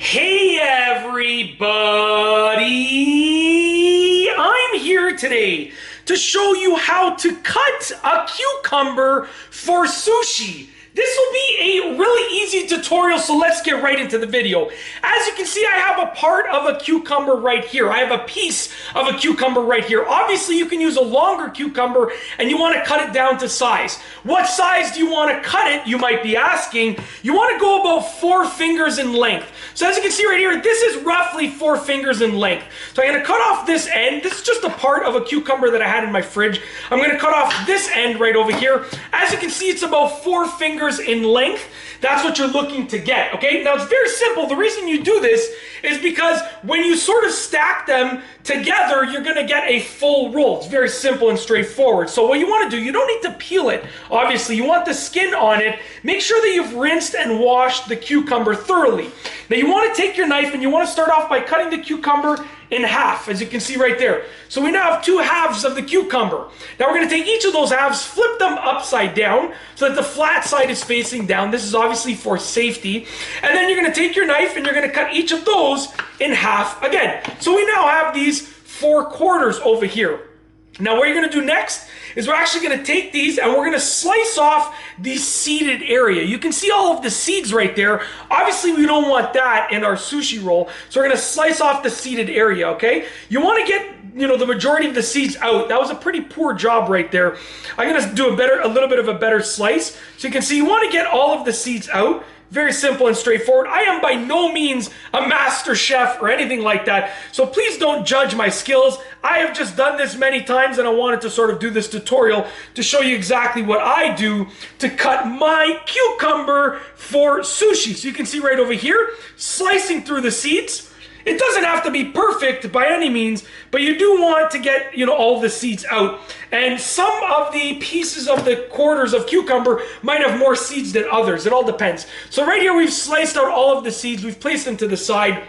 Hey everybody! I'm here today to show you how to cut a cucumber for sushi. This will be a really easy tutorial, so let's get right into the video. As you can see, I have a part of a cucumber right here. I have a piece of a cucumber right here. Obviously, you can use a longer cucumber and you want to cut it down to size. What size do you want to cut it, you might be asking? You want to go about 4 fingers in length. So as you can see right here, this is roughly 4 fingers in length. So I'm going to cut off this end. This is just a part of a cucumber that I had in my fridge. I'm going to cut off this end right over here. As you can see, it's about 4 fingers in length. That's what you're looking to get, okay? Now, it's very simple. The reason you do this is because when you sort of stack them together, you're going to get a full roll. It's very simple and straightforward. So what you want to do, you don't need to peel it. Obviously, you want the skin on it. Make sure that you've rinsed and washed the cucumber thoroughly. Now, you want to take your knife and you want to start off by cutting the cucumber in half, as you can see right there. So we now have 2 halves of the cucumber. Now we're going to take each of those halves, flip them upside down so that the flat side is facing down. This is obviously for safety. And then you're going to take your knife and you're going to cut each of those in half again. So we now have these 4 quarters over here. Now what you're going to do next is we're actually going to take these and we're going to slice off the seeded area. You can see all of the seeds right there. Obviously, we don't want that in our sushi roll, so we're going to slice off the seeded area, okay? You want to get, the majority of the seeds out. That was a pretty poor job right there. I'm going to do a little bit of a better slice. So you can see you want to get all of the seeds out. Very simple and straightforward. I am by no means a master chef or anything like that, so please don't judge my skills. I have just done this many times and I wanted to sort of do this tutorial to show you exactly what I do to cut my cucumber for sushi. So you can see right over here, slicing through the seeds. It doesn't have to be perfect by any means, but you do want to get, all the seeds out. And some of the pieces of the quarters of cucumber might have more seeds than others. It all depends. So right here, we've sliced out all of the seeds. We've placed them to the side.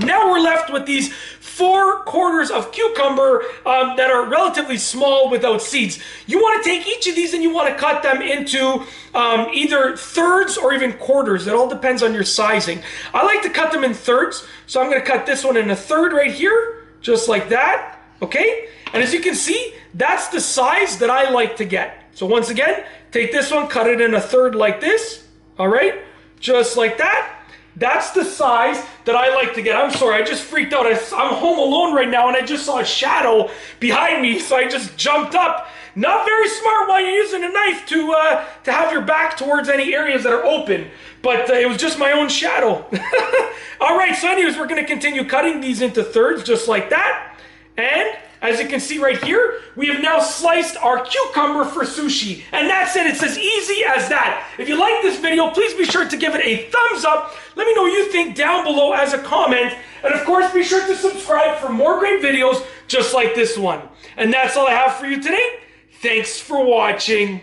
Now we're left with these 4 quarters of cucumber that are relatively small without seeds. You want to take each of these and you want to cut them into either thirds or even quarters. It all depends on your sizing. I like to cut them in thirds, so I'm going to cut this one in a third right here, just like that, okay? And as you can see, that's the size that I like to get. So once again, take this one, cut it in a third like this, all right? Just like that. That's the size that I like to get. I'm sorry, I just freaked out. I'm home alone right now and I just saw a shadow behind me, so I just jumped up. Not very smart while you're using a knife to have your back towards any areas that are open, but it was just my own shadow. All right, so anyways, we're going to continue cutting these into thirds just like that. And as you can see right here, we have now sliced our cucumber for sushi. And that's it. It's as easy as that. If you like this video, please be sure to give it a thumbs up. Let me know what you think down below as a comment. And of course, be sure to subscribe for more great videos just like this one. And that's all I have for you today. Thanks for watching.